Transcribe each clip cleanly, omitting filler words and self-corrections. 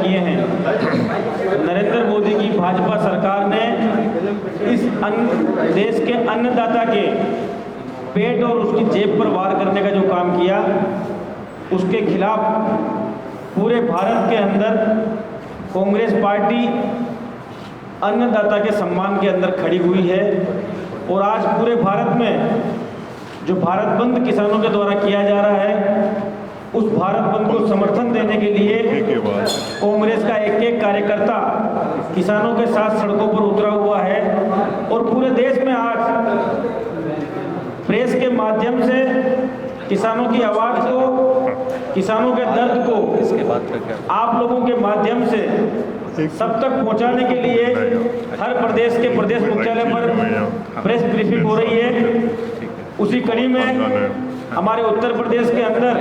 किए हैं। नरेंद्र मोदी की भाजपा सरकार ने इस देश के अन्नदाता के पेट और उसकी जेब पर वार करने का जो काम किया, उसके खिलाफ पूरे भारत के अंदर कांग्रेस पार्टी अन्नदाता के सम्मान के अंदर खड़ी हुई है। और आज पूरे भारत में जो भारत बंद किसानों के द्वारा किया जा रहा है, उस भारत बंद को समर्थन देने के लिए कांग्रेस का एक एक कार्यकर्ता किसानों के साथ सड़कों पर उतरा हुआ है। और पूरे देश में आज प्रेस के माध्यम से किसानों की आवाज़ को, किसानों के दर्द को आप लोगों के माध्यम से सब तक पहुंचाने के लिए हर प्रदेश के प्रदेश मुख्यालय पर प्रेस ब्रीफिंग हो रही है। उसी कड़ी में हमारे उत्तर प्रदेश के अंदर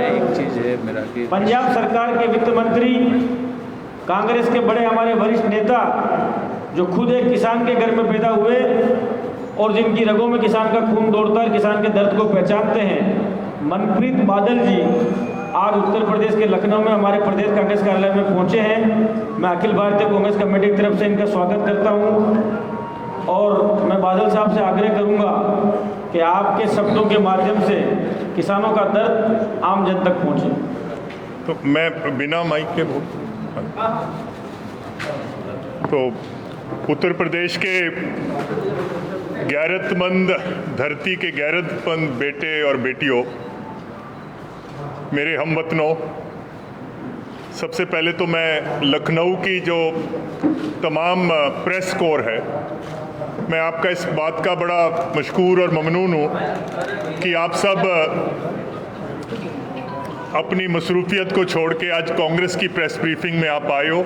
पंजाब सरकार के वित्त मंत्री, कांग्रेस के बड़े हमारे वरिष्ठ नेता, जो खुद एक किसान के घर में पैदा हुए और जिनकी रगों में किसान का खून दौड़ता है, किसान के दर्द को पहचानते हैं, मनप्रीत बादल जी आज उत्तर प्रदेश के लखनऊ में हमारे प्रदेश कांग्रेस कार्यालय में पहुंचे हैं। मैं अखिल भारतीय कांग्रेस कमेटी की तरफ से इनका स्वागत करता हूं और मैं बादल साहब से आग्रह करूंगा कि आपके शब्दों के माध्यम से किसानों का दर्द आम जन तक पहुंचे। तो मैं बिना माइक के तो उत्तर प्रदेश के गैरतमंद धरती के गैरतमंद बेटे और बेटियों, मेरे हमवतनों, सबसे पहले तो मैं लखनऊ की जो तमाम प्रेस कोर है, मैं आपका इस बात का बड़ा मशकूर और ममनून हूँ कि आप सब अपनी मसरूफियत को छोड़ के आज कांग्रेस की प्रेस ब्रीफिंग में आप आए हो।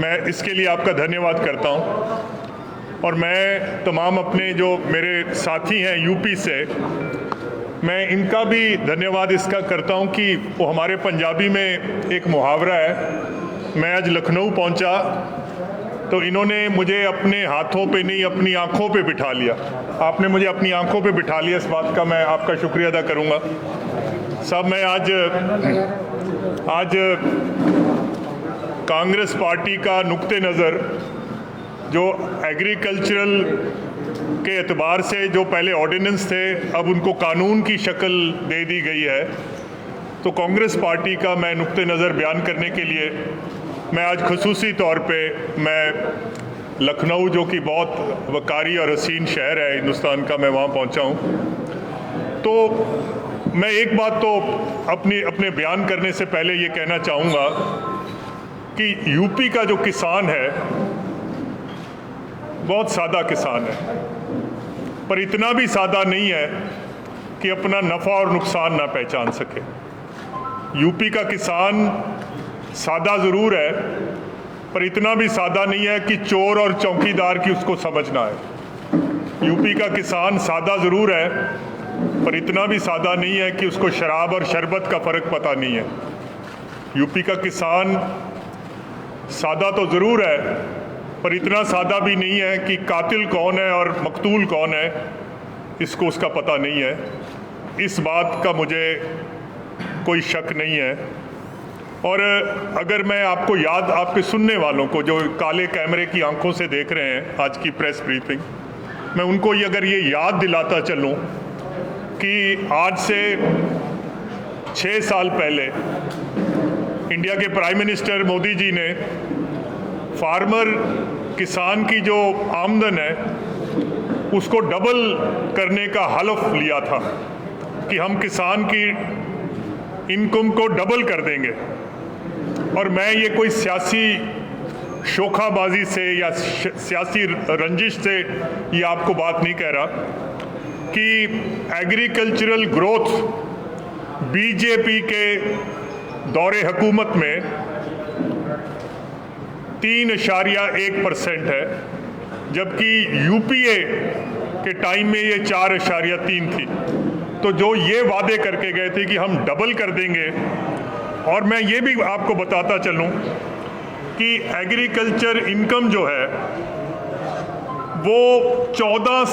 मैं इसके लिए आपका धन्यवाद करता हूँ। और मैं तमाम अपने जो मेरे साथी हैं यूपी से, मैं इनका भी धन्यवाद इसका करता हूं कि वो हमारे पंजाबी में एक मुहावरा है, मैं आज लखनऊ पहुंचा तो इन्होंने मुझे अपने हाथों पे नहीं अपनी आंखों पे बिठा लिया। आपने मुझे अपनी आंखों पे बिठा लिया, इस बात का मैं आपका शुक्रिया अदा करूंगा। साहब, मैं आज कांग्रेस पार्टी का नुक्ते नज़र जो एग्रीकल्चरल के एतबार से जो पहले ऑर्डिनेंस थे, अब उनको कानून की शक्ल दे दी गई है, तो कांग्रेस पार्टी का मैं नुक्ते नज़र बयान करने के लिए मैं आज खुसूसी तौर पे मैं लखनऊ, जो कि बहुत वकारी और हसीन शहर है हिंदुस्तान का, मैं वहाँ पहुँचा हूँ। तो मैं एक बात तो अपने बयान करने से पहले ये कहना चाहूँगा कि यूपी का जो किसान है बहुत सादा किसान है, पर इतना भी सादा नहीं है कि अपना नफ़ा और नुकसान ना पहचान सके। यूपी का किसान सादा ज़रूर है, पर इतना भी सादा नहीं है कि चोर और चौकीदार की उसको समझना है। यूपी का किसान सादा ज़रूर है, पर इतना भी सादा नहीं है कि उसको शराब और शरबत का फ़र्क पता नहीं है। यूपी का किसान सादा तो ज़रूर है, पर इतना सादा भी नहीं है कि कातिल कौन है और मकतूल कौन है, इसको उसका पता नहीं है। इस बात का मुझे कोई शक नहीं है। और अगर मैं आपको याद, आपके सुनने वालों को जो काले कैमरे की आंखों से देख रहे हैं आज की प्रेस ब्रीफिंग, मैं उनको अगर ये याद दिलाता चलूं कि आज से 6 साल पहले इंडिया के प्राइम मिनिस्टर मोदी जी ने फार्मर, किसान की जो आमदन है उसको डबल करने का हलफ लिया था कि हम किसान की इनकम को डबल कर देंगे। और मैं ये कोई सियासी शोखाबाजी से या सियासी रंजिश से ये आपको बात नहीं कह रहा कि एग्रीकल्चरल ग्रोथ बीजेपी के दौरे हुकूमत में 3.1% है, जबकि यूपीए के टाइम में ये 4.3 थी। तो जो ये वादे करके गए थे कि हम डबल कर देंगे, और मैं ये भी आपको बताता चलूं कि एग्रीकल्चर इनकम जो है वो 14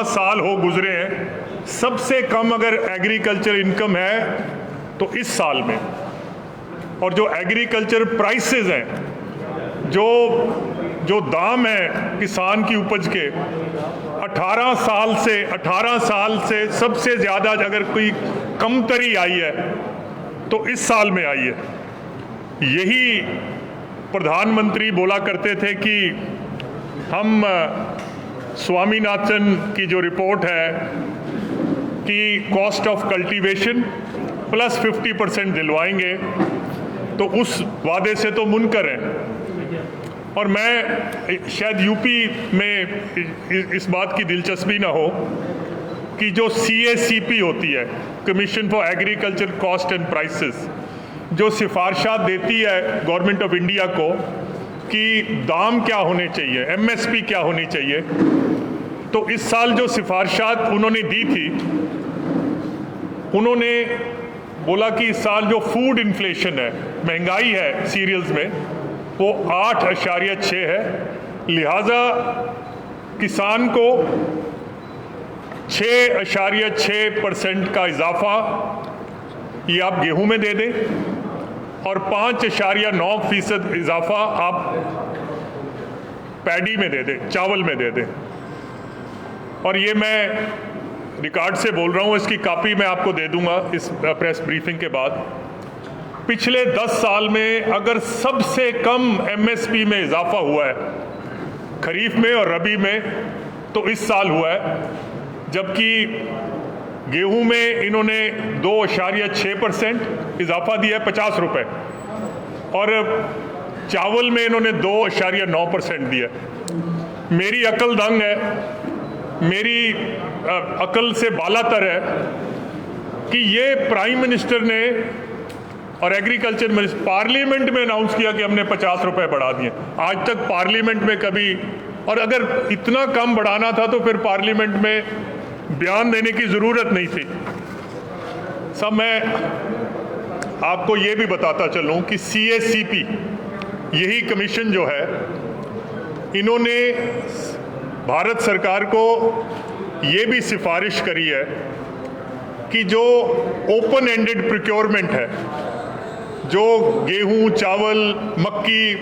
साल हो गुजरे हैं। सबसे कम अगर एग्रीकल्चर इनकम है तो इस साल में और जो एग्रीकल्चर प्राइसेस हैं, जो दाम है किसान की उपज के, 18 साल से सबसे ज़्यादा अगर कोई कमतरी आई है तो इस साल में आई है। यही प्रधानमंत्री बोला करते थे कि हम स्वामीनाथन की जो रिपोर्ट है कि कॉस्ट ऑफ कल्टीवेशन प्लस 50% दिलवाएंगे, तो उस वादे से तो मुनकर हैं। और मैं शायद यूपी में इस बात की दिलचस्पी ना हो कि जो CACP होती है, commission for agriculture cost and prices, जो सिफारिशात देती है गवर्नमेंट ऑफ इंडिया को कि दाम क्या होने चाहिए, MSP क्या होनी चाहिए, तो इस साल जो सिफारिशात उन्होंने दी थी, उन्होंने बोला कि इस साल जो फूड इन्फ्लेशन है, महंगाई है सीरियल्स में, वो 8.6 है। लिहाजा किसान को 6.6% का इजाफा ये आप गेहूं में दे दें और 5.9% इजाफा आप पैडी में दे दें, चावल में दे दें। और ये मैं रिकॉर्ड से बोल रहा हूँ, इसकी कॉपी मैं आपको दे दूंगा इस प्रेस ब्रीफिंग के बाद। पिछले 10 साल में अगर सबसे कम MSP में इजाफा हुआ है खरीफ में और रबी में, तो इस साल हुआ है। जबकि गेहूं में इन्होंने 2.6% इजाफा दिया है, 50 रुपये, और चावल में इन्होंने 2.9% दिया। मेरी अकल दंग है, मेरी अकल से बालातर है कि ये प्राइम मिनिस्टर ने और एग्रीकल्चर मिनिस्टर पार्लियामेंट में अनाउंस किया कि हमने 50 रुपए बढ़ा दिए। आज तक पार्लियामेंट में कभी, और अगर इतना कम बढ़ाना था तो फिर पार्लियामेंट में बयान देने की ज़रूरत नहीं थी। सब मैं आपको ये भी बताता चलूं कि CACP, यही कमीशन जो है, इन्होंने भारत सरकार को ये भी सिफारिश करी है कि जो ओपन एंडेड प्रोक्योरमेंट है, जो गेहूं, चावल, मक्की,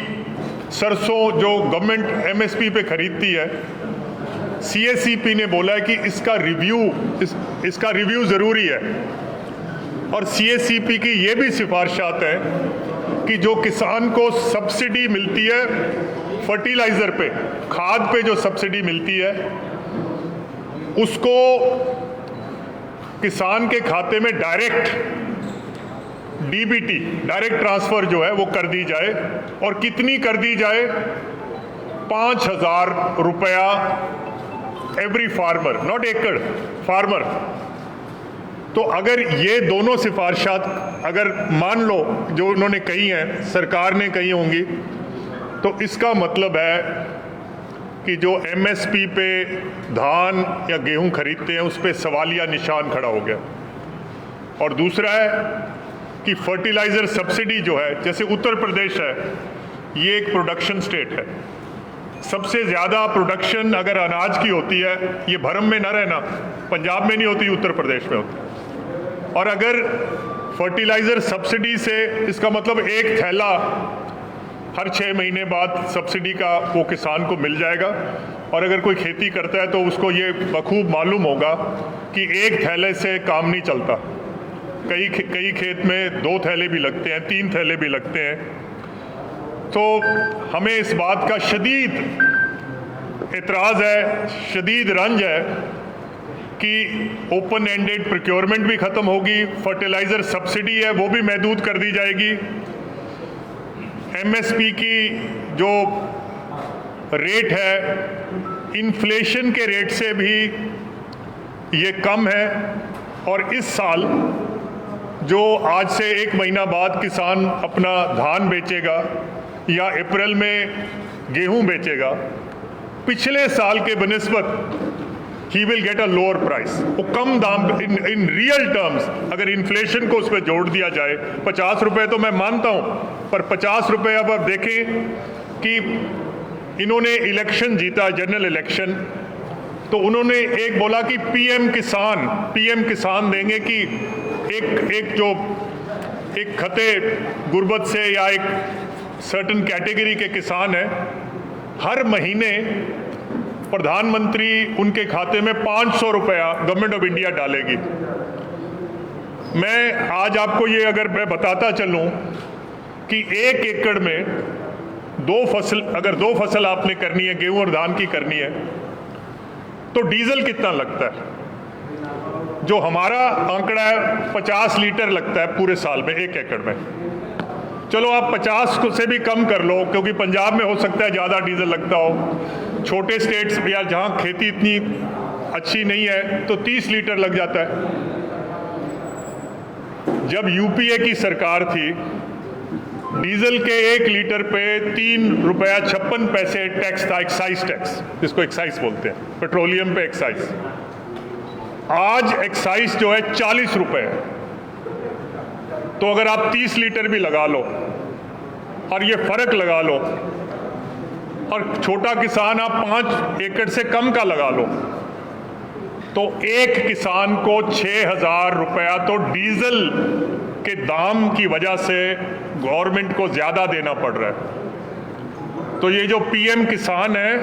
सरसों जो गवर्नमेंट MSP पे खरीदती है, CACP ने बोला है कि इसका रिव्यू ज़रूरी है। और CACP की ये भी सिफारिशात हैं कि जो किसान को सब्सिडी मिलती है फर्टिलाइज़र पे, खाद पे जो सब्सिडी मिलती है, उसको किसान के खाते में डायरेक्ट DBT, डायरेक्ट ट्रांसफ़र जो है वो कर दी जाए। और कितनी कर दी जाए? 5,000 रुपया एवरी फार्मर, नॉट एकड़, फार्मर। तो अगर ये दोनों सिफारिशात अगर मान लो जो उन्होंने कही हैं, सरकार ने कही होंगी, तो इसका मतलब है कि जो MSP पे धान या गेहूं खरीदते हैं उस पर सवालिया निशान खड़ा हो गया। और दूसरा है कि फर्टिलाइज़र सब्सिडी जो है, जैसे उत्तर प्रदेश है, ये एक प्रोडक्शन स्टेट है, सबसे ज़्यादा प्रोडक्शन अगर अनाज की होती है, ये भरम में न रहना, पंजाब में नहीं होती, उत्तर प्रदेश में होती। और अगर फर्टिलाइज़र सब्सिडी से, इसका मतलब एक थैला हर 6 महीने बाद सब्सिडी का वो किसान को मिल जाएगा। और अगर कोई खेती करता है तो उसको ये बखूब मालूम होगा कि एक थैले से काम नहीं चलता, कई खेत में 2 थैले भी लगते हैं, 3 थैले भी लगते हैं। तो हमें इस बात का शदीद एतराज़ है, शदीद रंज है कि ओपन एंडेड प्रोक्योरमेंट भी ख़त्म होगी, फर्टिलाइज़र सब्सिडी है वो भी महदूद कर दी जाएगी, MSP की जो रेट है इन्फ्लेशन के रेट से भी ये कम है। और इस साल जो आज से 1 महीना बाद किसान अपना धान बेचेगा या अप्रैल में गेहूं बेचेगा, पिछले साल के बनिस्बत ही will get a lower price. वो कम दाम इन रियल टर्म्स, अगर इन्फ्लेशन को उस पर जोड़ दिया जाए, 50 रुपये तो मैं मानता हूँ, पर 50 रुपये अब आप देखें कि इन्होंने इलेक्शन जीता, जनरल इलेक्शन, तो उन्होंने एक बोला कि पीएम किसान देंगे कि एक जो एक खते गुर्बत से या एक सर्टन कैटेगरी के किसान हैं, हर महीने प्रधानमंत्री उनके खाते में 500 रुपया गवर्नमेंट ऑफ इंडिया डालेगी। मैं आज आपको ये अगर मैं बताता चलूं कि 1 एकड़ में 2 फसल, अगर 2 फसल आपने करनी है, गेहूं और धान की करनी है, तो डीजल कितना लगता है? जो हमारा आंकड़ा है 50 लीटर लगता है पूरे साल में 1 एकड़ में। चलो आप 50 से भी कम कर लो, क्योंकि पंजाब में हो सकता है ज़्यादा डीजल लगता हो, छोटे स्टेट्स या जहाँ खेती इतनी अच्छी नहीं है तो 30 लीटर लग जाता है। जब यूपीए की सरकार थी, डीजल के 1 लीटर पे 3 रुपया 56 पैसे टैक्स था, एक्साइज टैक्स, जिसको एक्साइज बोलते हैं, पेट्रोलियम पे एक्साइज। आज एक्साइज जो है 40 रुपए है। तो अगर आप 30 लीटर भी लगा लो और ये फर्क लगा लो, और छोटा किसान आप 5 एकड़ से कम का लगा लो, तो एक किसान को 6,000 रुपया तो डीजल के दाम की वजह से गवर्नमेंट को ज्यादा देना पड़ रहा है। तो ये जो पीएम किसान है,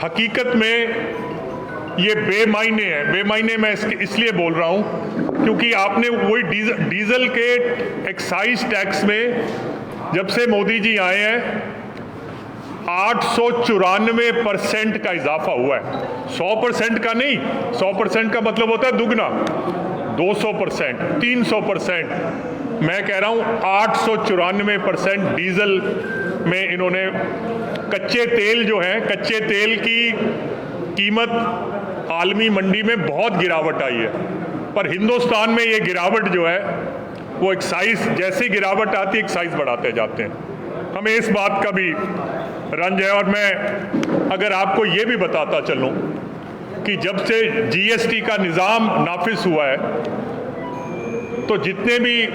हकीकत में ये बेमायने है। बेमायने मैं इसलिए बोल रहा हूं क्योंकि आपने वही डीजल के एक्साइज टैक्स में जब से मोदी जी आए हैं 894% का इजाफा हुआ है। 100% का नहीं, 100% का मतलब होता है दुगना, 200%, 300%। मैं कह रहा हूं 894% डीजल में इन्होंने, कच्चे तेल जो है, कच्चे तेल की कीमत आलमी मंडी में बहुत गिरावट आई है, पर हिंदुस्तान में ये गिरावट जो है वो एक्साइज, जैसे गिरावट आती है एक्साइज बढ़ाते जाते हैं। हमें इस बात का भी रंज है। और मैं अगर आपको ये भी बताता चलूं कि जब से जीएसटी का निज़ाम नाफिज हुआ है, तो जितने भी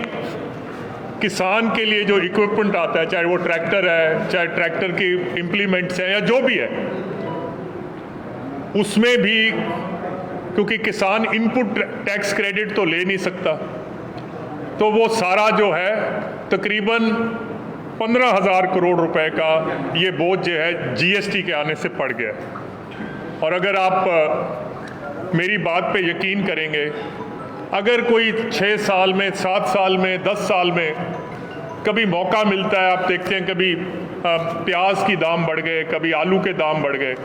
किसान के लिए जो इक्विपमेंट आता है, चाहे वो ट्रैक्टर है, चाहे ट्रैक्टर की इम्प्लीमेंट्स हैं या जो भी है, उसमें भी क्योंकि किसान इनपुट टैक्स क्रेडिट तो ले नहीं सकता, तो वो सारा जो है तकरीबन 15,000 करोड़ रुपए का ये बोझ जो है जीएसटी के आने से पड़ गया। और अगर आप मेरी बात पे यकीन करेंगे, अगर कोई 6 साल में, 7 साल में, 10 साल में कभी मौका मिलता है, आप देखते हैं कभी प्याज की दाम बढ़ गए, कभी आलू के दाम बढ़ गए,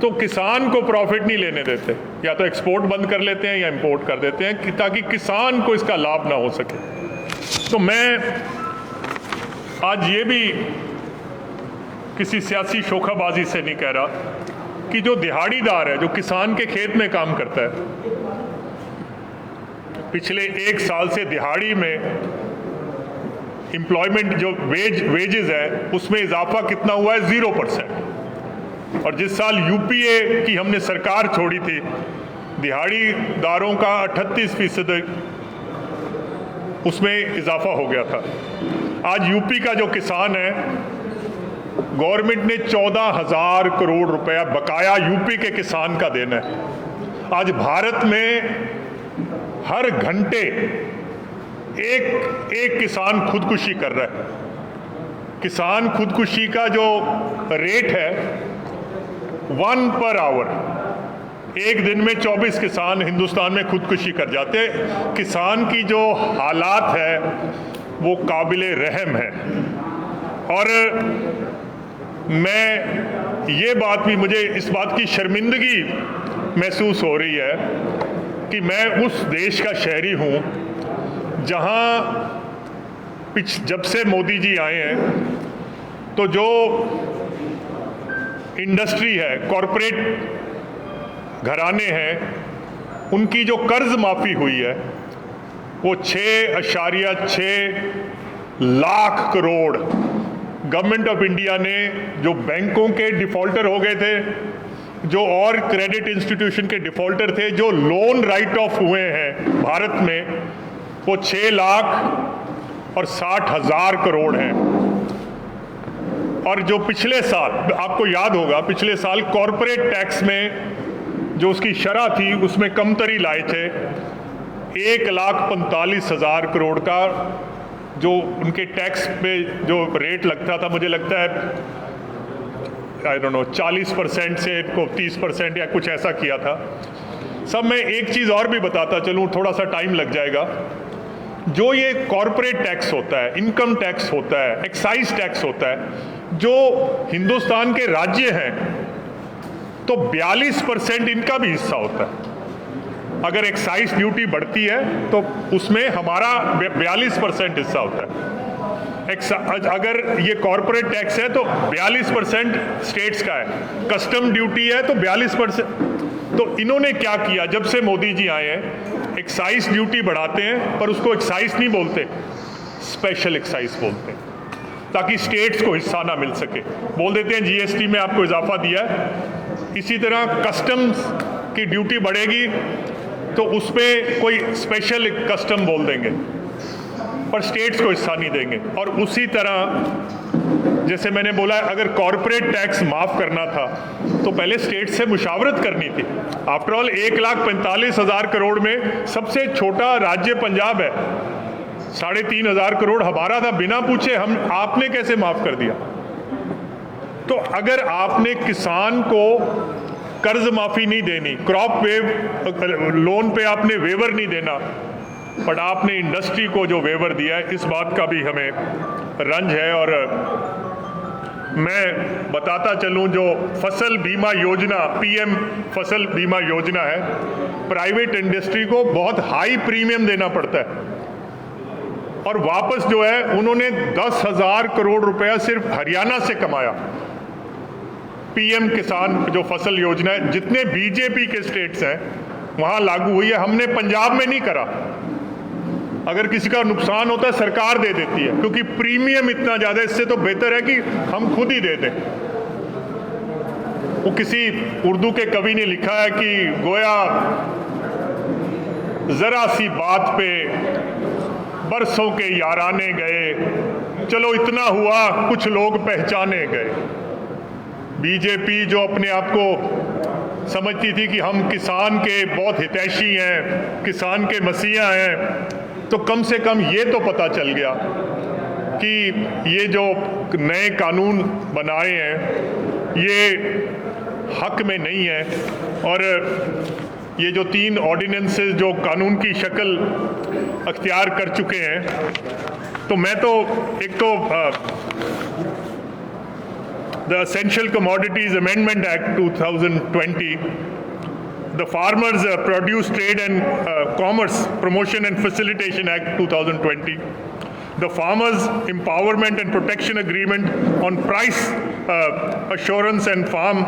तो किसान को प्रॉफिट नहीं लेने देते, या तो एक्सपोर्ट बंद कर लेते हैं या इंपोर्ट कर देते हैं ताकि किसान को इसका लाभ ना हो सके। तो मैं आज ये भी किसी सियासी शोखाबाजी से नहीं कह रहा कि जो दिहाड़ीदार है, जो किसान के खेत में काम करता है, पिछले 1 साल से दिहाड़ी में एम्प्लॉयमेंट जो वेजेस है उसमें इजाफा कितना हुआ है? 0%। और जिस साल यूपीए की हमने सरकार छोड़ी थी, दिहाड़ीदारों का 38% उसमें इजाफा हो गया था। आज यूपी का जो किसान है, गवर्नमेंट ने 14,000 करोड़ रुपया बकाया यूपी के किसान का देना है। आज भारत में हर घंटे एक किसान खुदकुशी कर रहा है। किसान खुदकुशी का जो रेट है 1 पर आवर, एक दिन में 24 किसान हिंदुस्तान में खुदकुशी कर जाते हैं। किसान की जो हालात है वो काबिले रहम है। और मैं ये बात भी, मुझे इस बात की शर्मिंदगी महसूस हो रही है कि मैं उस देश का शहरी हूँ जहाँ जब से मोदी जी आए हैं तो जो इंडस्ट्री है, कॉरपोरेट घराने हैं, उनकी जो कर्ज माफ़ी हुई है वो 6.6 lakh crore government of India ने, जो बैंकों के डिफॉल्टर हो गए थे, जो और क्रेडिट इंस्टीट्यूशन के डिफॉल्टर थे, जो लोन राइट ऑफ हुए हैं भारत में, वो 6,60,000 करोड़ हैं। और जो पिछले साल, आपको याद होगा, पिछले साल कॉरपोरेट टैक्स में जो उसकी शरह थी उसमें कमतरी लाए थे। 1,45,000 करोड़ का जो उनके टैक्स पे जो रेट लगता था, मुझे लगता है आई डोंट नो 40% से इनको 30% या कुछ ऐसा किया था। सब मैं एक चीज़ और भी बताता चलूँ, थोड़ा सा टाइम लग जाएगा। जो ये कॉरपोरेट टैक्स होता है, इनकम टैक्स होता है, एक्साइज टैक्स होता है, जो हिंदुस्तान के राज्य हैं, तो 42% इनका भी हिस्सा होता है। अगर एक्साइज ड्यूटी बढ़ती है तो उसमें हमारा 42% हिस्सा होता है। अगर ये कॉरपोरेट टैक्स है तो 42% स्टेट्स का है, कस्टम ड्यूटी है तो 42%। तो इन्होंने क्या किया, जब से मोदी जी आए हैं, एक्साइज ड्यूटी बढ़ाते हैं पर उसको एक्साइज नहीं बोलते, स्पेशल एक्साइज बोलते हैं, ताकि स्टेट्स को हिस्सा ना मिल सके। बोल देते हैं जीएसटी में आपको इजाफा दिया है, इसी तरह कस्टम्स की ड्यूटी बढ़ेगी तो उस पर कोई स्पेशल कस्टम बोल देंगे पर स्टेट्स को हिस्सा नहीं देंगे। और उसी तरह जैसे मैंने बोला, अगर कॉरपोरेट टैक्स माफ़ करना था तो पहले स्टेट से मुशावरत करनी थी। आफ्टर ऑल 1,45,000 करोड़ में सबसे छोटा राज्य पंजाब है, 3,500 करोड़ हमारा था, बिना पूछे आपने कैसे माफ़ कर दिया? तो अगर आपने किसान को कर्ज माफ़ी नहीं देनी, क्रॉप लोन पे आपने वेवर नहीं देना, बट आपने इंडस्ट्री को जो वेवर दिया है, इस बात का भी हमें रंज है। और मैं बताता चलूं, जो फसल बीमा योजना, पीएम फसल बीमा योजना है, प्राइवेट इंडस्ट्री को बहुत हाई प्रीमियम देना पड़ता है और वापस जो है उन्होंने 10,000 करोड़ रुपया सिर्फ हरियाणा से कमाया। पीएम किसान जो फसल योजना है, जितने बीजेपी के स्टेट्स हैं वहां लागू हुई है, हमने पंजाब में नहीं करा। अगर किसी का नुकसान होता है सरकार दे देती है, क्योंकि प्रीमियम इतना ज्यादा, इससे तो बेहतर है कि हम खुद ही दे दें। वो किसी उर्दू के कवि ने लिखा है कि गोया जरा सी बात पे बरसों के याराने गए, चलो इतना हुआ कुछ लोग पहचाने गए। बीजेपी जो अपने आप को समझती थी कि हम किसान के बहुत हितैषी हैं, किसान के मसीहा हैं, तो कम से कम ये तो पता चल गया कि ये जो नए कानून बनाए हैं ये हक में नहीं है। और ये जो 3 ऑर्डिनेंसेस जो कानून की शक्ल अख्तियार कर चुके हैं, तो मैं तो एक तो the Essential Commodities Amendment Act 2020, the Farmers Produce Trade and Commerce Promotion and Facilitation Act 2020, the Farmers Empowerment and Protection Agreement on Price Assurance and Farm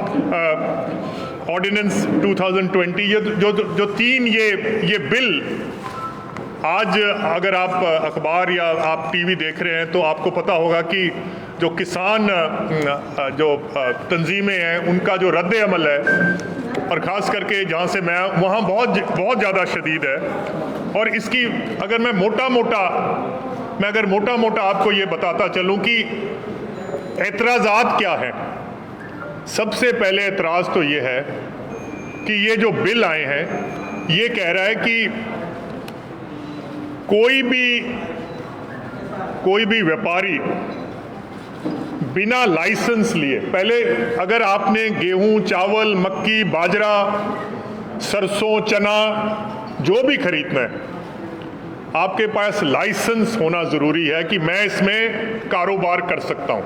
Ordinance 2020, ये जो 3 ये बिल आज अगर आप अखबार या आप टीवी देख रहे हैं तो आपको पता होगा कि जो किसान जो तंजीमें हैं उनका जो रद्द अमल है, और ख़ास करके जहाँ से मैं वहाँ बहुत ज़्यादा शदीद है। और इसकी अगर मैं मोटा मोटा आपको ये बताता चलूँ कि एतराज़ात क्या हैं। सबसे पहले एतराज़ तो ये है कि ये जो बिल आए हैं ये कह रहा है कि कोई भी व्यापारी बिना लाइसेंस लिए, पहले अगर आपने गेहूं, चावल, मक्की, बाजरा, सरसों, चना जो भी खरीदना है, आपके पास लाइसेंस होना ज़रूरी है कि मैं इसमें कारोबार कर सकता हूं।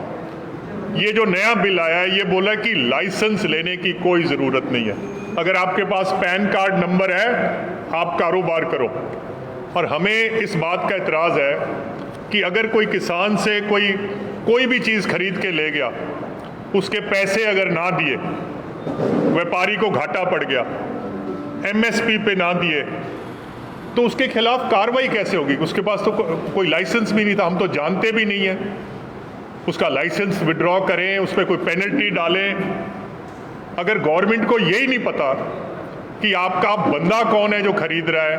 ये जो नया बिल आया है ये बोला कि लाइसेंस लेने की कोई ज़रूरत नहीं है, अगर आपके पास पैन कार्ड नंबर है आप कारोबार करो। और हमें इस बात का एतराज़ है कि अगर कोई किसान से कोई भी चीज़ खरीद के ले गया, उसके पैसे अगर ना दिए, व्यापारी को घाटा पड़ गया, एमएसपी पे ना दिए, तो उसके खिलाफ कार्रवाई कैसे होगी? उसके पास तो कोई लाइसेंस भी नहीं था, हम तो जानते भी नहीं है। उसका लाइसेंस विड्रॉ करें, उस पर कोई पेनल्टी डालें। अगर गवर्नमेंट को यही नहीं पता कि आपका बंदा कौन है जो खरीद रहा है,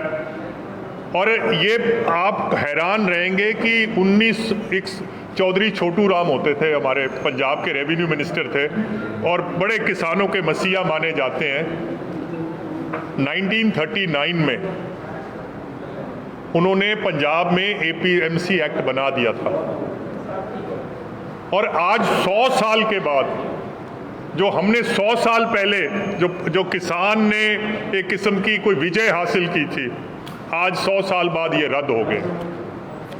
और ये आप हैरान रहेंगे कि 19 चौधरी छोटू राम होते थे, हमारे पंजाब के रेवेन्यू मिनिस्टर थे और बड़े किसानों के मसीहा माने जाते हैं। 1939 में उन्होंने पंजाब में एपीएमसी एक्ट बना दिया था। और आज 100 साल के बाद, जो हमने 100 साल पहले जो किसान ने एक किस्म की कोई विजय हासिल की थी, आज 100 साल बाद ये रद्द हो गए।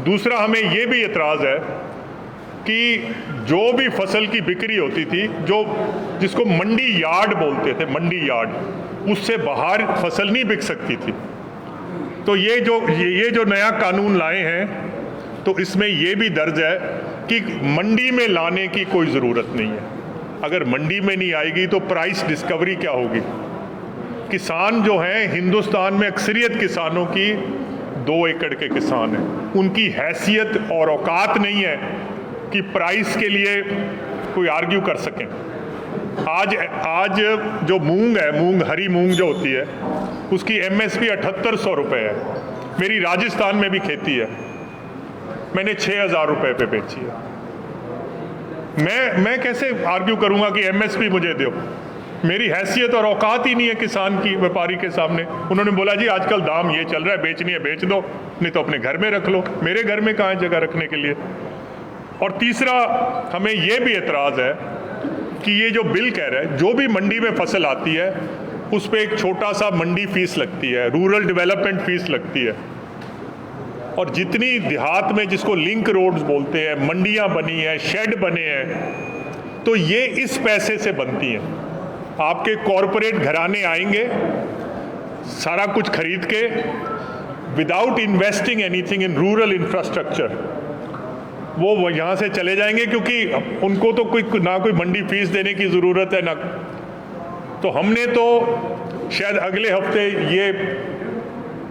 दूसरा, हमें ये भी एतराज़ है कि जो भी फसल की बिक्री होती थी, जिसको मंडी यार्ड बोलते थे, मंडी यार्ड, उससे बाहर फसल नहीं बिक सकती थी। तो ये जो नया कानून लाए हैं, तो इसमें ये भी दर्ज है कि मंडी में लाने की कोई ज़रूरत नहीं है। अगर मंडी में नहीं आएगी तो प्राइस डिस्कवरी क्या होगी? किसान जो हैं, हिंदुस्तान में अक्सरियत किसानों की 2 एकड़ के किसान हैं, उनकी हैसियत और औकात नहीं है कि प्राइस के लिए कोई आर्ग्यू कर सकें। आज जो मूंग है, हरी मूंग जो होती है, उसकी एमएसपी 7800 रुपये है। मेरी राजस्थान में भी खेती है, मैंने 6000 रुपये पे बेची है। मैं कैसे आर्ग्यू करूंगा कि एमएसपी मुझे दो? मेरी हैसियत और औकात ही नहीं है किसान की व्यापारी के सामने। उन्होंने बोला जी आजकल दाम ये चल रहा है, बेचनी है बेच दो, नहीं तो अपने घर में रख लो। मेरे घर में कहाँ है जगह रखने के लिए? और तीसरा, हमें ये भी एतराज़ है कि ये जो बिल कह रहा है, जो भी मंडी में फसल आती है उस पर एक छोटा सा मंडी फीस लगती है, रूरल डेवलपमेंट फीस लगती है। और जितनी देहात में, जिसको लिंक रोड्स बोलते हैं, मंडियां बनी हैं, शेड बने हैं, तो ये इस पैसे से बनती हैं। आपके कॉरपोरेट घराने आएंगे सारा कुछ खरीद के, without investing anything in rural infrastructure, वो यहाँ से चले जाएंगे, क्योंकि उनको तो ना कोई मंडी फीस देने की ज़रूरत है ना। तो हमने तो शायद अगले हफ्ते ये,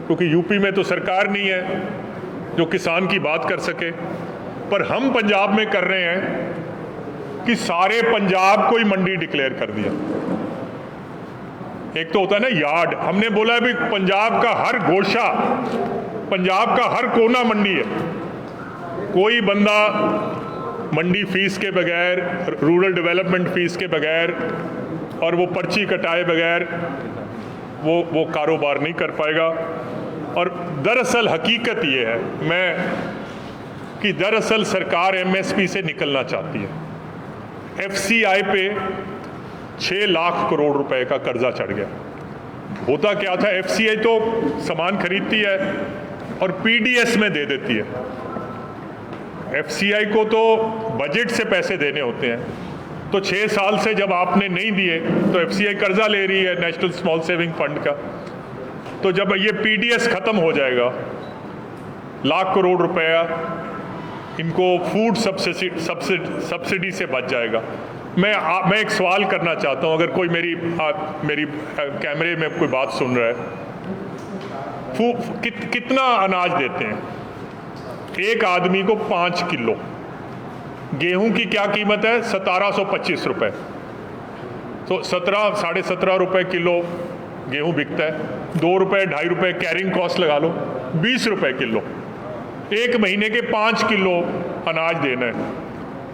क्योंकि यूपी में तो सरकार नहीं है जो किसान की बात कर सके, पर हम पंजाब में कर रहे हैं कि सारे पंजाब को ही मंडी डिक्लेयर कर दिया। एक तो होता है ना यार्ड, हमने बोला है भी पंजाब का हर गोशा, पंजाब का हर कोना मंडी है। कोई बंदा मंडी फीस के बगैर, रूरल डेवलपमेंट फीस के बगैर और वो पर्ची कटाए बगैर वो कारोबार नहीं कर पाएगा। और दरअसल हकीकत ये है कि दरअसल सरकार एमएसपी से निकलना चाहती है। एफसीआई पे 6 लाख करोड़ रुपए का कर्जा चढ़ गया। होता क्या था, एफसीआई तो सामान खरीदती है और पीडीएस में दे देती है। एफसीआई को तो बजट से पैसे देने होते हैं, तो 6 साल से जब आपने नहीं दिए तो एफसीआई कर्जा ले रही है, नेशनल स्मॉल सेविंग फंड का। तो जब ये पीडीएस खत्म हो जाएगा, लाख करोड़ रुपया इनको फूड सब्सिडी से बच जाएगा। मैं एक सवाल करना चाहता हूं, अगर कोई मेरी कैमरे में कोई बात सुन रहा है, कितना अनाज देते हैं? एक आदमी को 5 किलो। गेहूं की क्या कीमत है? 1725 रुपये। तो 17.5 रुपये किलो गेहूं बिकता है। 2 रुपये 2.5 रुपये कैरिंग कॉस्ट लगा लो, 20 रुपये किलो। एक महीने के 5 किलो अनाज देना है,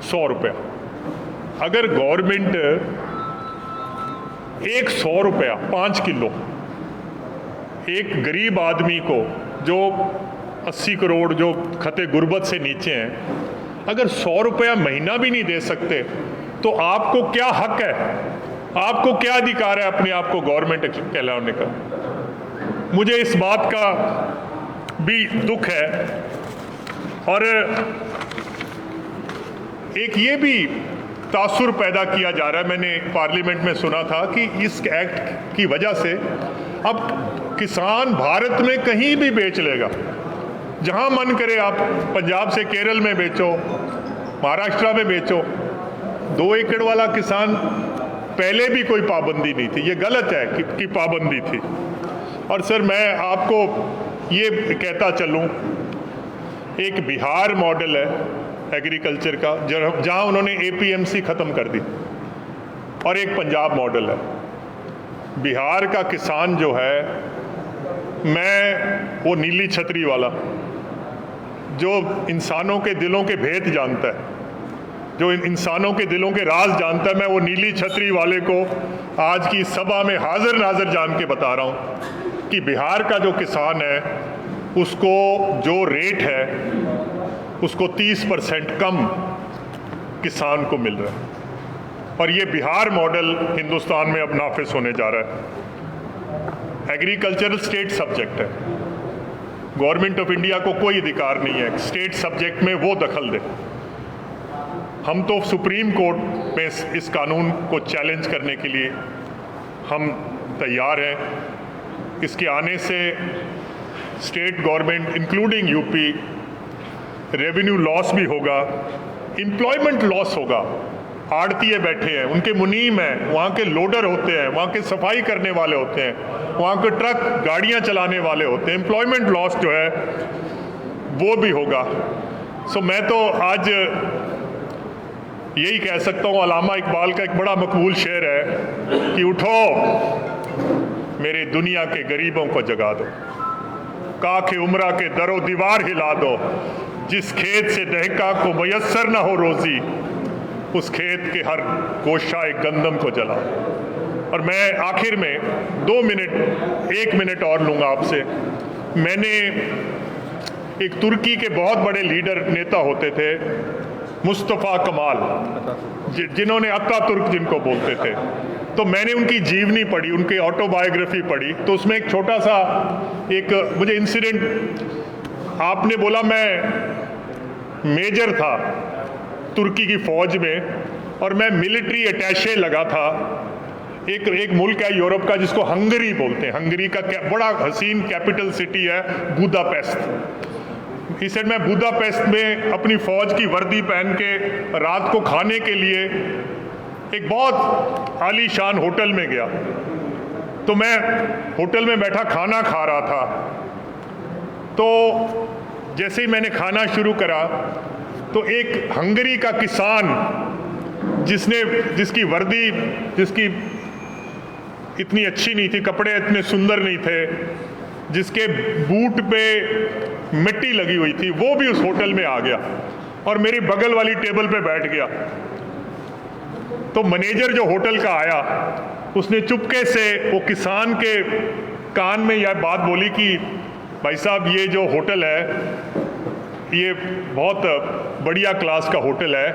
100 रुपया। अगर गवर्नमेंट एक 100 रुपया 5 किलो एक गरीब आदमी को, जो 80 करोड़ जो खते गुर्बत से नीचे हैं, अगर 100 रुपया महीना भी नहीं दे सकते, तो आपको क्या हक है, आपको क्या अधिकार है अपने आप को गवर्नमेंट कहलाने का? मुझे इस बात का भी दुख है। और एक ये भी तासुर पैदा किया जा रहा है, मैंने पार्लियामेंट में सुना था कि इस एक्ट की वजह से अब किसान भारत में कहीं भी बेच लेगा, जहां मन करे। आप पंजाब से केरल में बेचो, महाराष्ट्र में बेचो। 2 एकड़ वाला किसान, पहले भी कोई पाबंदी नहीं थी, ये गलत है कि पाबंदी थी। और सर, मैं आपको ये कहता चलूं, एक बिहार मॉडल है एग्रीकल्चर का, जहां उन्होंने एपीएमसी खत्म कर दी, और एक पंजाब मॉडल है। बिहार का किसान जो है, वो नीली छतरी वाला, जो इंसानों के दिलों के भेद जानता है, जो इंसानों के दिलों के राज जानता है, मैं वो नीली छतरी वाले को आज की सभा में हाजिर नाजिर जान के बता रहा हूँ कि बिहार का जो किसान है उसको जो रेट है उसको 30% कम किसान को मिल रहा है। और ये बिहार मॉडल हिंदुस्तान में अब नाफिज होने जा रहा है। एग्रीकल्चरल स्टेट सब्जेक्ट है, गवर्नमेंट ऑफ इंडिया को कोई अधिकार नहीं है स्टेट सब्जेक्ट में वो दखल दे। हम तो सुप्रीम कोर्ट में इस कानून को चैलेंज करने के लिए हम तैयार हैं। इसके आने से state government including UP revenue loss भी होगा, एम्प्लॉयमेंट लॉस होगा। आड़तीये बैठे हैं, उनके मुनीम हैं, वहाँ के लोडर होते हैं, वहाँ के सफाई करने वाले होते हैं, वहाँ के ट्रक गाड़ियाँ चलाने वाले होते हैं। एम्प्लॉयमेंट लॉस जो है वो भी होगा। सो मैं तो आज यही कह सकता हूँ, अल्लामा इकबाल का एक बड़ा मकबूल शेर है कि उठो मेरे दुनिया के गरीबों को जगा दो, काखे उमरा के दरो दीवार हिला दो, जिस खेत से दहका को मयस्सर ना हो रोजी, उस खेत के हर गोशा एक गंदम को जला। और मैं आखिर में 1 मिनट और लूँगा आपसे। मैंने एक तुर्की के बहुत बड़े लीडर नेता होते थे मुस्तफ़ा कमाल, जिन्होंने अत्तातुर्क जिनको बोलते थे, तो मैंने उनकी जीवनी पढ़ी, उनकी ऑटोबायोग्राफी पढ़ी। तो उसमें एक छोटा सा एक मुझे इंसिडेंट, आपने बोला मैं मेजर था तुर्की की फौज में और मैं मिलिट्री अटैचे लगा था। एक मुल्क है यूरोप का जिसको हंगरी बोलते हैं। हंगरी का बड़ा हसीन कैपिटल सिटी है बुदापेस्ट। इस मैं बुदापेस्ट में अपनी फौज की वर्दी पहन के रात को खाने के लिए एक बहुत आलीशान होटल में गया। तो मैं होटल में बैठा खाना खा रहा था, तो जैसे ही मैंने खाना शुरू करा तो एक हंगरी का किसान जिसकी वर्दी इतनी अच्छी नहीं थी, कपड़े इतने सुंदर नहीं थे, जिसके बूट पे मिट्टी लगी हुई थी, वो भी उस होटल में आ गया और मेरी बगल वाली टेबल पे बैठ गया। तो मैनेजर जो होटल का आया उसने चुपके से वो किसान के कान में यह बात बोली कि भाई साहब ये जो होटल है ये बहुत बढ़िया क्लास का होटल है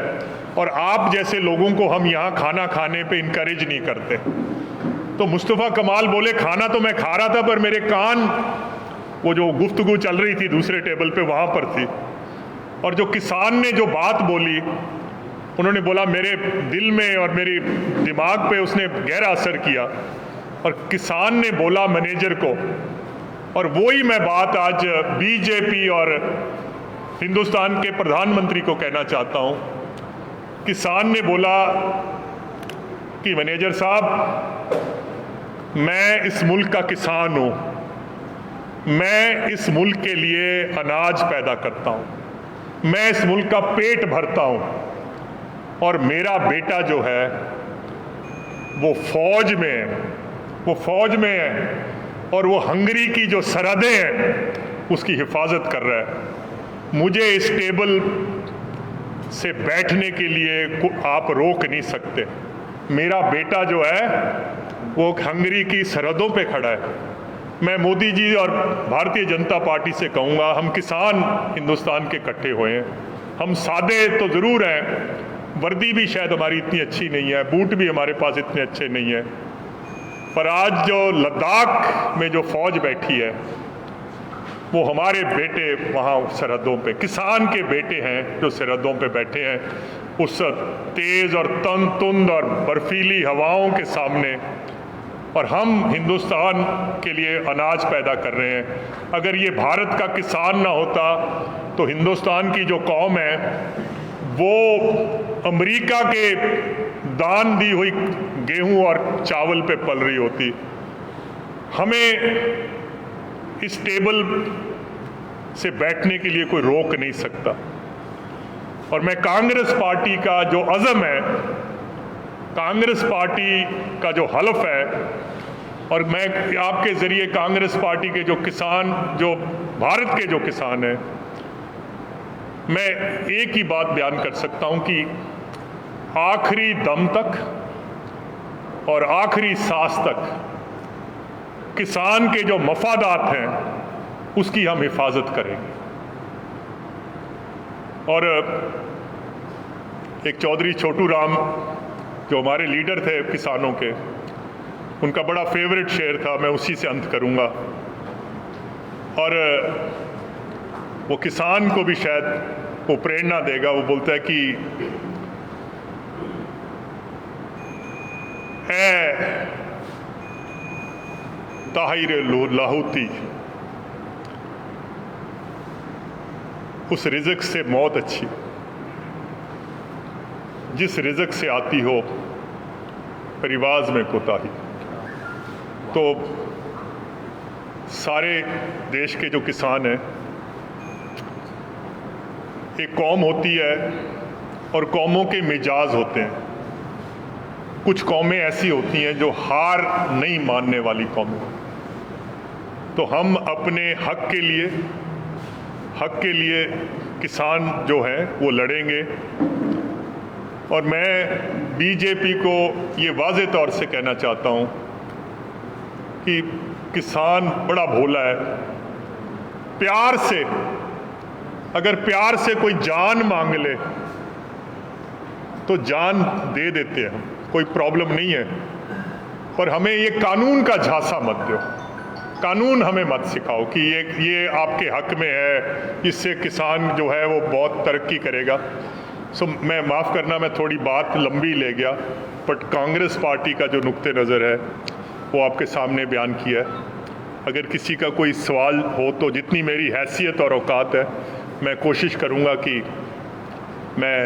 और आप जैसे लोगों को हम यहाँ खाना खाने पे इनकरेज नहीं करते। तो मुस्तफ़ा कमाल बोले खाना तो मैं खा रहा था पर मेरे कान वो जो गुफ्तगू चल रही थी दूसरे टेबल पे वहाँ पर थी। और जो किसान ने जो बात बोली, उन्होंने बोला मेरे दिल में और मेरी दिमाग पे उसने गहरा असर किया। और किसान ने बोला मैनेजर को, और वही मैं बात आज बीजेपी और हिंदुस्तान के प्रधानमंत्री को कहना चाहता हूँ। किसान ने बोला कि मैनेजर साहब, मैं इस मुल्क का किसान हूँ, मैं इस मुल्क के लिए अनाज पैदा करता हूँ, मैं इस मुल्क का पेट भरता हूँ, और मेरा बेटा जो है वो फौज में है और वो हंगरी की जो सरहदें हैं उसकी हिफाजत कर रहा है। मुझे इस टेबल से बैठने के लिए आप रोक नहीं सकते। मेरा बेटा जो है वो हंगरी की सरहदों पे खड़ा है। मैं मोदी जी और भारतीय जनता पार्टी से कहूँगा, हम किसान हिंदुस्तान के इकट्ठे हुए हैं। हम सादे तो ज़रूर हैं, वर्दी भी शायद हमारी इतनी अच्छी नहीं है, बूट भी हमारे पास इतने अच्छे नहीं है, पर आज जो लद्दाख में जो फौज बैठी है वो हमारे बेटे वहाँ सरहदों पे, किसान के बेटे हैं जो सरहदों पे बैठे हैं, उस तेज़ और तुंद और बर्फीली हवाओं के सामने, और हम हिंदुस्तान के लिए अनाज पैदा कर रहे हैं। अगर ये भारत का किसान ना होता तो हिंदुस्तान की जो कौम है वो अमेरिका के दान दी हुई गेहूं और चावल पे पल रही होती। हमें इस टेबल से बैठने के लिए कोई रोक नहीं सकता। और मैं कांग्रेस पार्टी का जो अज़म है, कांग्रेस पार्टी का जो हलफ है, और मैं आपके ज़रिए कांग्रेस पार्टी के जो किसान, जो भारत के जो किसान हैं, मैं एक ही बात बयान कर सकता हूं कि आखिरी दम तक और आखिरी सांस तक किसान के जो मफादात हैं उसकी हम हिफाजत करेंगे। और एक चौधरी छोटू राम जो हमारे लीडर थे किसानों के, उनका बड़ा फेवरेट शेर था, मैं उसी से अंत करूंगा। और वो किसान को भी शायद वो प्रेरणा देगा। वो बोलता है कि ऐ ताहिर लाहौती, उस रिज़्क से मौत अच्छी जिस रिज़्क से आती हो परिवाज में कोताही। तो सारे देश के जो किसान हैं, एक कौम होती है और कौमों के मिजाज होते हैं। कुछ कौमें ऐसी होती हैं जो हार नहीं मानने वाली कौमें। तो हम अपने हक के लिए किसान जो हैं वो लड़ेंगे। और मैं बीजेपी को ये वाज़े तौर से कहना चाहता हूँ कि किसान बड़ा भोला है। प्यार से, अगर प्यार से कोई जान मांग ले तो जान दे देते हैं, कोई प्रॉब्लम नहीं है। पर हमें ये कानून का झांसा मत दो, कानून हमें मत सिखाओ कि ये आपके हक में है, इससे किसान जो है वो बहुत तरक्की करेगा। सो मैं माफ़ करना, मैं थोड़ी बात लंबी ले गया, बट कांग्रेस पार्टी का जो नुक्ते नज़र है वो आपके सामने बयान किया है। अगर किसी का कोई सवाल हो तो जितनी मेरी हैसियत और औकात है मैं कोशिश करूँगा कि मैं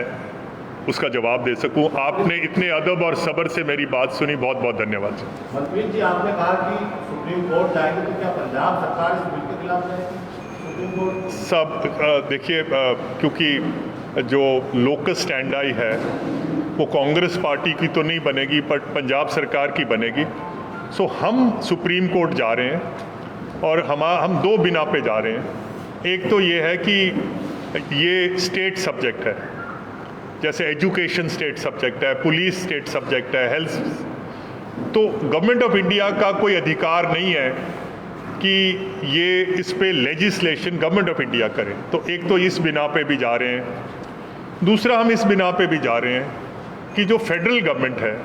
उसका जवाब दे सकूं। आपने इतने अदब और सब्र से मेरी बात सुनी, बहुत बहुत धन्यवाद। मनप्रीत जी, आपने कहा कि सुप्रीम कोर्ट जाएंगे, तो क्या पंजाब सरकार इस बिल के खिलाफ जाएगी सुप्रीम कोर्ट? सब देखिए, क्योंकि जो लोकस स्टैंड आई है वो कांग्रेस पार्टी की तो नहीं बनेगी, पर पंजाब सरकार की बनेगी। सो हम सुप्रीम कोर्ट जा रहे हैं और हम दो बिना पे जा रहे हैं। एक तो ये है कि ये स्टेट सब्जेक्ट है, जैसे एजुकेशन स्टेट सब्जेक्ट है, पुलिस स्टेट सब्जेक्ट है, हेल्थ। तो गवर्नमेंट ऑफ इंडिया का कोई अधिकार नहीं है कि ये इस पे लेजिस्लेशन गवर्नमेंट ऑफ इंडिया करे। तो एक तो इस बिना पे भी जा रहे हैं। दूसरा, हम इस बिना पे भी जा रहे हैं कि जो फेडरल गवर्नमेंट है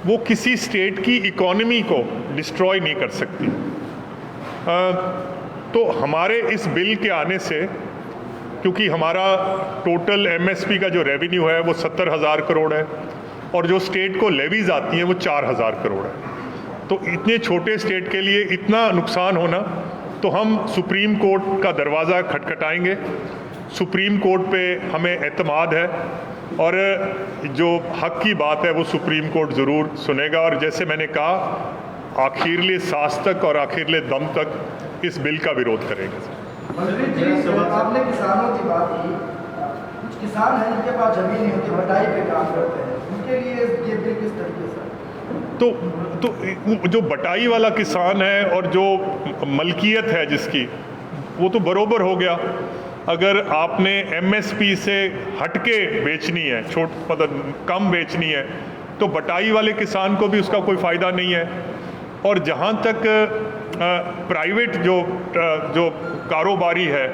वो किसी स्टेट की इकोनॉमी को डिस्ट्रॉय नहीं कर सकती। तो हमारे इस बिल के आने से, क्योंकि हमारा टोटल एमएसपी का जो रेवेन्यू है वो 70,000 करोड़ है और जो स्टेट को लेवीज आती हैं वो 4,000 करोड़ है। तो इतने छोटे स्टेट के लिए इतना नुकसान होना, तो हम सुप्रीम कोर्ट का दरवाज़ा खटखटाएंगे। सुप्रीम कोर्ट पे हमें एतमाद है और जो हक की बात है वो सुप्रीम कोर्ट ज़रूर सुनेगा। और जैसे मैंने कहा, आखिरले सांस तक और आखिरले दम तक इस बिल का विरोध करेंगे। मनप्रीत जी, आपने किसानों की बात की। कुछ किसान हैं जिनके पास जमीन नहीं होती, बटाई पे काम करते हैं, उनके लिए ये बिल किस तरीके से? तो जो बटाई वाला किसान है और जो मलकियत है जिसकी, वो तो बरोबर हो गया। अगर आपने एमएसपी से हटके बेचनी है, मतलब कम बेचनी है, तो बटाई वाले किसान को भी उसका कोई फ़ायदा नहीं है। और जहाँ तक प्राइवेट जो कारोबारी है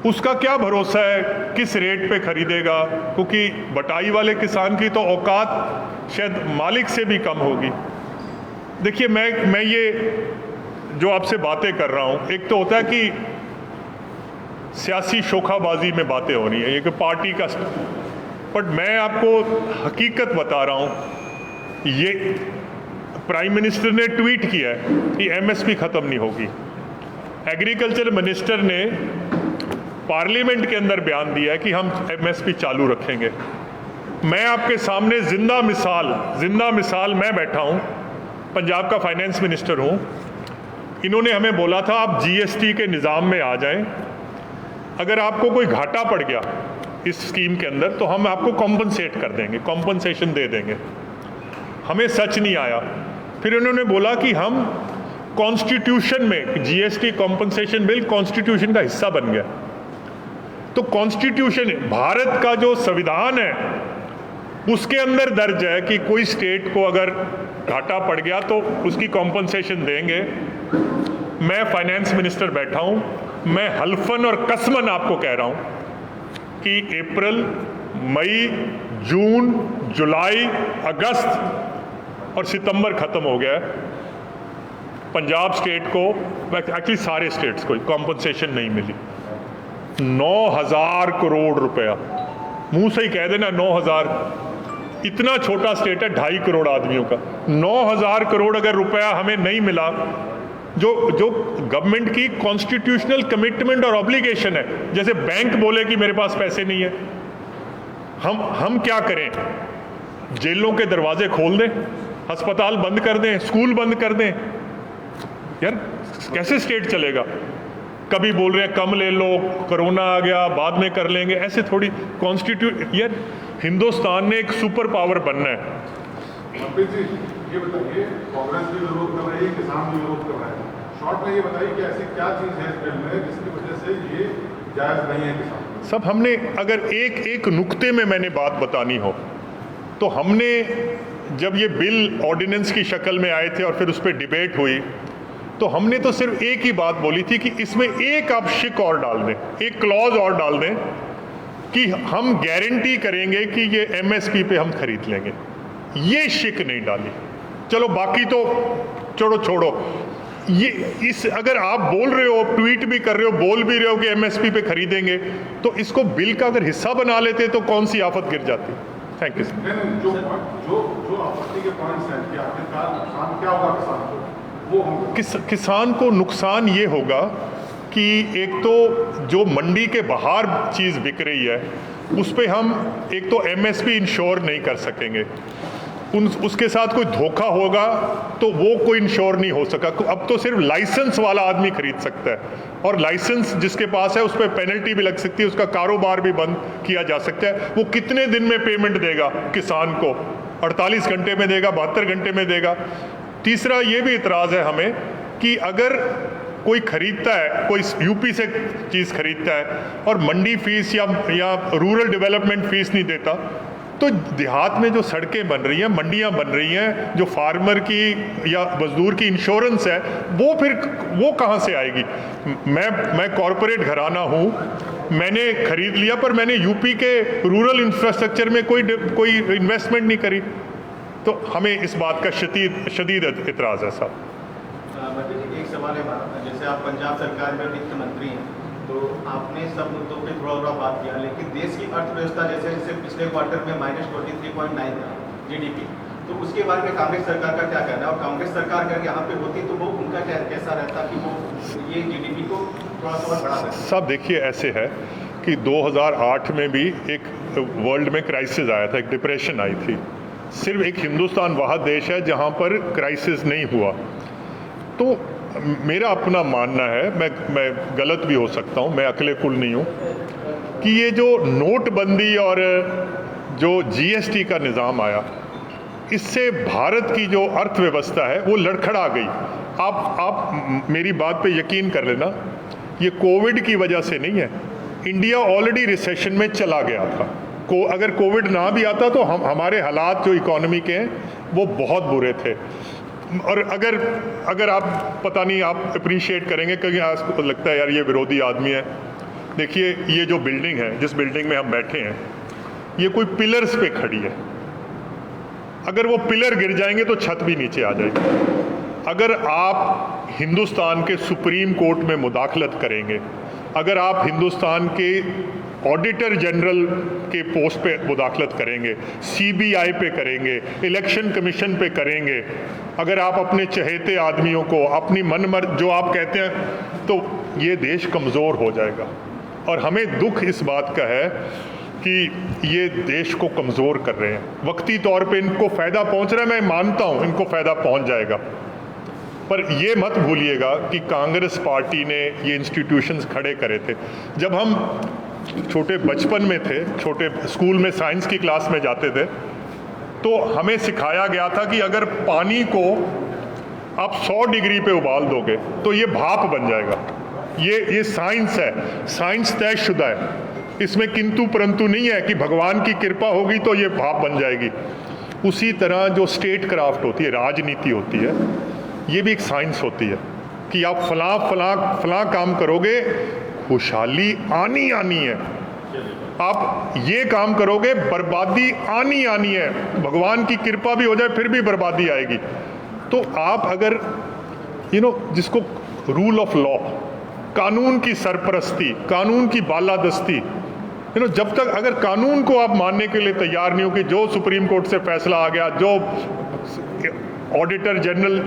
उसका क्या भरोसा है किस रेट पे खरीदेगा, क्योंकि बटाई वाले किसान की तो औकात शायद मालिक से भी कम होगी। देखिए, मैं ये जो आपसे बातें कर रहा हूँ, एक तो होता है कि सियासी शोखाबाजी में बातें हो रही है, ये कि पार्टी का, बट मैं आपको हकीकत बता रहा हूँ। ये प्राइम मिनिस्टर ने ट्वीट किया है कि एमएसपी ख़त्म नहीं होगी। एग्रीकल्चर मिनिस्टर ने पार्लियामेंट के अंदर बयान दिया है कि हम एमएसपी चालू रखेंगे। मैं आपके सामने जिंदा मिसाल मैं बैठा हूँ, पंजाब का फाइनेंस मिनिस्टर हूँ। इन्होंने हमें बोला था आप जीएसटी के निज़ाम में आ जाएं, अगर आपको कोई घाटा पड़ गया इस स्कीम के अंदर तो हम आपको कॉम्पनसेट कर देंगे, कॉम्पनसेशन दे देंगे। हमें सच नहीं आया। फिर उन्होंने बोला कि हम कॉन्स्टिट्यूशन में जीएसटी कॉम्पनसेशन बिल कॉन्स्टिट्यूशन का हिस्सा बन गया। तो कॉन्स्टिट्यूशन, भारत का जो संविधान है उसके अंदर दर्ज है कि कोई स्टेट को अगर घाटा पड़ गया तो उसकी कॉम्पनसेशन देंगे। मैं फाइनेंस मिनिस्टर बैठा हूं, मैं हल्फन और कसमन आपको कह रहा हूं कि अप्रैल, मई, जून, जुलाई, अगस्त और सितंबर खत्म हो गया है। पंजाब स्टेट को, एक्चुअली सारे स्टेट्स को कॉम्पनसेशन नहीं मिली। 9,000 करोड़ रुपया, मुंह से ही कह देना 9,000। इतना छोटा स्टेट है, 2.5 करोड़ आदमियों का। 9,000 करोड़ अगर रुपया हमें नहीं मिला, जो गवर्नमेंट की कॉन्स्टिट्यूशनल कमिटमेंट और ऑब्लिगेशन है, जैसे बैंक बोले कि मेरे पास पैसे नहीं है, हम क्या करें? जेलों के दरवाजे खोल दें, अस्पताल बंद कर दें, स्कूल बंद कर दें? यार कैसे स्टेट चलेगा? कभी बोल रहे हैं कम ले लो, कोरोना आ गया बाद में कर लेंगे, ऐसे थोड़ी यार हिंदुस्तान ने एक सुपर पावर बनना है। मनप्रीत जी, ये बताइए, कांग्रेस भी विरोध कर रही है, किसान भी विरोध कर रहा है। शॉर्ट में ये बताइए कि ऐसी क्या चीज़ है इस बिल में जिसकी वजह से ये जायज़ नहीं है किसान? सब हमने, अगर एक नुक्ते में मैंने बात बतानी हो तो हमने जब ये बिल ऑर्डिनेंस की शक्ल में आए थे और फिर उस पर डिबेट हुई, तो हमने तो सिर्फ एक ही बात बोली थी कि इसमें एक आप शिक और डाल दें, एक क्लॉज और डाल दें कि हम गारंटी करेंगे कि ये एमएसपी पे हम खरीद लेंगे। ये शिक नहीं डाली। चलो बाकी तो छोड़ो। ये अगर आप बोल रहे हो, ट्वीट भी कर रहे हो, बोल भी रहे हो कि एमएसपी पे खरीदेंगे, तो इसको बिल का अगर हिस्सा बना लेते तो कौन सी आफत गिर जाती। Thank you. जो आपत्ति के पॉइंट्स हैं कि आखिरकार नुकसान क्या होगा किसान को, वो हम किसान को नुकसान ये होगा कि एक तो जो मंडी के बाहर चीज़ बिक रही है उस पे हम एक तो एमएसपी इंश्योर नहीं कर सकेंगे, उसके साथ कोई धोखा होगा तो वो कोई इंश्योर नहीं हो सका। अब तो सिर्फ लाइसेंस वाला आदमी खरीद सकता है, और लाइसेंस जिसके पास है उस पर पेनल्टी भी लग सकती है, उसका कारोबार भी बंद किया जा सकता है। वो कितने दिन में पेमेंट देगा किसान को? 48 घंटे में देगा, 72 घंटे में देगा? तीसरा ये भी इतराज़ है हमें कि अगर कोई खरीदता है, कोई यूपी से चीज़ खरीदता है और मंडी फीस या रूरल डेवलपमेंट फीस नहीं देता, तो देहात में जो सड़कें बन रही हैं, मंडियां बन रही हैं, जो फार्मर की या मजदूर की इंश्योरेंस है, वो कहाँ से आएगी? मैं कॉरपोरेट घराना हूँ, मैंने खरीद लिया, पर मैंने यूपी के रूरल इंफ्रास्ट्रक्चर में कोई इन्वेस्टमेंट नहीं करी। तो हमें इस बात का शदीद इतराज़ है साहब। एक सवाल है, जैसे आप पंजाब सरकार में वित्त मंत्री हैं, तो आपने सब मुद्दों पे थोड़ा बात किया, लेकिन देश की अर्थव्यवस्था जैसे पिछले क्वार्टर में -23.9 था जीडीपी, तो उसके बारे में कांग्रेस सरकार का क्या कहना है? और कांग्रेस सरकार अगर यहाँ पे होती तो वो उनका कैसा रहता कि वो ये जीडीपी को थोड़ा सा बढ़ा देते? सब देखिए, ऐसे है कि 2008 में भी एक वर्ल्ड में क्राइसिस आया था, एक डिप्रेशन आई थी। सिर्फ एक हिंदुस्तान वह देश है जहाँ पर क्राइसिस नहीं हुआ। तो मेरा अपना मानना है, मैं गलत भी हो सकता हूँ, मैं अकेले कुल नहीं हूँ, कि ये जो नोटबंदी और जो जीएसटी का निज़ाम आया, इससे भारत की जो अर्थव्यवस्था है वो लड़खड़ा गई। आप मेरी बात पे यकीन कर लेना, ये कोविड की वजह से नहीं है। इंडिया ऑलरेडी रिसेशन में चला गया था। अगर कोविड ना भी आता तो हमारे हालात जो इकोनॉमी के हैं वो बहुत बुरे थे। और अगर आप पता नहीं, आप अप्रिशिएट करेंगे क्योंकि आपको लगता है यार ये विरोधी आदमी है। देखिए, ये जो बिल्डिंग है, जिस बिल्डिंग में हम बैठे हैं, ये कोई पिलर्स पे खड़ी है। अगर वो पिलर गिर जाएंगे तो छत भी नीचे आ जाएगी। अगर आप हिंदुस्तान के सुप्रीम कोर्ट में मुदाखलत करेंगे, अगर आप हिंदुस्तान के ऑडिटर जनरल के पोस्ट पे मुदाखलत करेंगे, सीबीआई पे करेंगे, इलेक्शन कमीशन पे करेंगे, अगर आप अपने चहेते आदमियों को अपनी मनमर्जी जो आप कहते हैं, तो ये देश कमज़ोर हो जाएगा। और हमें दुख इस बात का है कि ये देश को कमज़ोर कर रहे हैं। वक्ती तौर पे इनको फ़ायदा पहुंच रहा है, मैं मानता हूं इनको फ़ायदा पहुंच जाएगा, पर ये मत भूलिएगा कि कांग्रेस पार्टी ने ये इंस्टीट्यूशंस खड़े करे थे। जब हम छोटे बचपन में थे, छोटे स्कूल में साइंस की क्लास में जाते थे, तो हमें सिखाया गया था कि अगर पानी को आप 100 डिग्री पे उबाल दोगे तो ये भाप बन जाएगा। ये साइंस है, साइंस तयशुदा है, इसमें किंतु परंतु नहीं है कि भगवान की कृपा होगी तो ये भाप बन जाएगी। उसी तरह जो स्टेट क्राफ्ट होती है, राजनीति होती है, ये भी एक साइंस होती है। कि आप फलां फलां फलां काम करोगे, खुशहाली आनी आनी है। आप ये काम करोगे, बर्बादी आनी आनी है। भगवान की कृपा भी हो जाए फिर भी बर्बादी आएगी। तो आप अगर जिसको रूल ऑफ लॉ, कानून की सरपरस्ती, कानून की बालादस्ती, जब तक अगर कानून को आप मानने के लिए तैयार नहीं हो कि जो सुप्रीम कोर्ट से फैसला आ गया, जो ऑडिटर जनरल,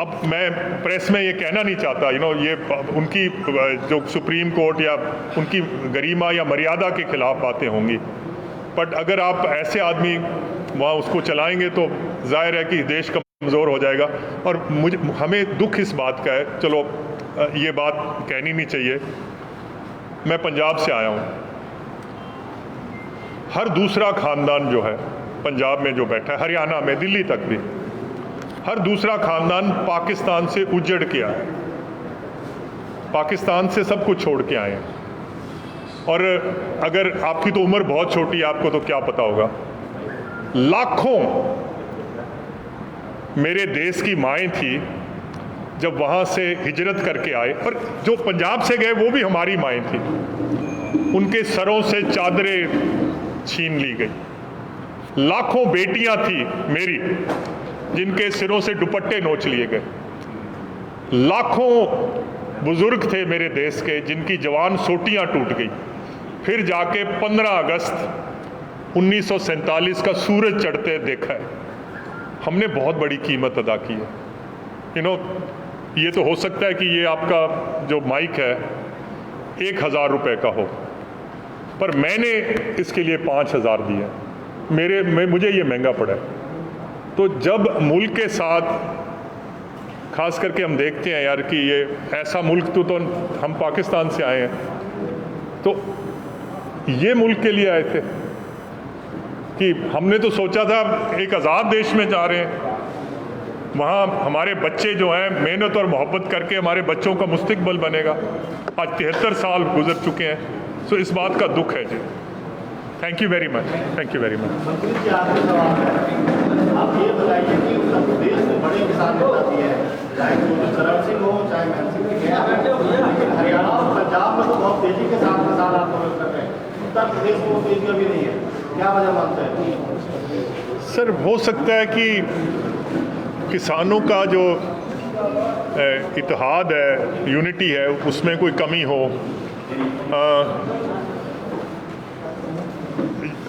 अब मैं प्रेस में ये कहना नहीं चाहता, ये उनकी जो सुप्रीम कोर्ट या उनकी गरिमा या मर्यादा के खिलाफ बातें होंगी, बट अगर आप ऐसे आदमी वहाँ उसको चलाएंगे तो जाहिर है कि देश कमज़ोर हो जाएगा। और हमें दुख इस बात का है, चलो ये बात कहनी नहीं चाहिए, मैं पंजाब से आया हूँ, हर दूसरा खानदान जो है पंजाब में जो बैठा है, हरियाणा में, दिल्ली तक भी, हर दूसरा खानदान पाकिस्तान से उजड़ के आया, पाकिस्तान से सब कुछ छोड़ के आए हैं। और अगर आपकी तो उम्र बहुत छोटी है, आपको तो क्या पता होगा, लाखों मेरे देश की माएँ थी जब वहाँ से हिजरत करके आए, और जो पंजाब से गए वो भी हमारी माएँ थी, उनके सरों से चादरें छीन ली गई। लाखों बेटियां थी मेरी जिनके सिरों से दुपट्टे नोच लिए गए। लाखों बुजुर्ग थे मेरे देश के जिनकी जवान सोटियां टूट गई। फिर जाके 15 अगस्त 1947 का सूरज चढ़ते देखा है। हमने बहुत बड़ी कीमत अदा की है। ये तो हो सकता है कि ये आपका जो माइक है 1000 रुपए का हो, पर मैंने इसके लिए 5000 दिए। मुझे ये महंगा पड़ा है। तो जब मुल्क के साथ खास करके हम देखते हैं यार कि ये ऐसा मुल्क, तो हम पाकिस्तान से आए हैं, तो ये मुल्क के लिए आए थे कि हमने तो सोचा था एक आज़ाद देश में जा रहे हैं, वहाँ हमारे बच्चे जो हैं मेहनत और मोहब्बत करके हमारे बच्चों का मुस्तकबिल बनेगा। आज 73 साल गुजर चुके हैं, तो इस बात का दुख है जी। Thank you very much, thank you very much. मंत्री जी, आपसे सवाल है, आप ये बताइए कि उत्तर प्रदेश में बड़े किसान नेता भी हैं, चाहे चरण सिंह हो चाहे महन सिंह जी, लेकिन हरियाणा और पंजाब में तो बहुत तेजी के साथ किसान आंदोलन कर रहे हैं, उत्तर प्रदेश में वो तेजी अभी नहीं है, क्या वजह मानते हैं? सर, हो सकता है कि किसानों का जो इत्तेहाद है, यूनिटी है, उसमें कोई कमी हो।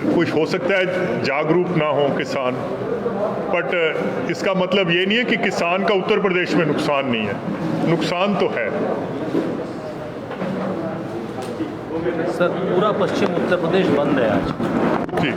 कुछ हो सकता है जागरूक ना हो किसान, बट इसका मतलब ये नहीं है कि किसान का उत्तर प्रदेश में नुकसान नहीं है, नुकसान तो है। सर, पूरा पश्चिम उत्तर प्रदेश बंद है आज। जी।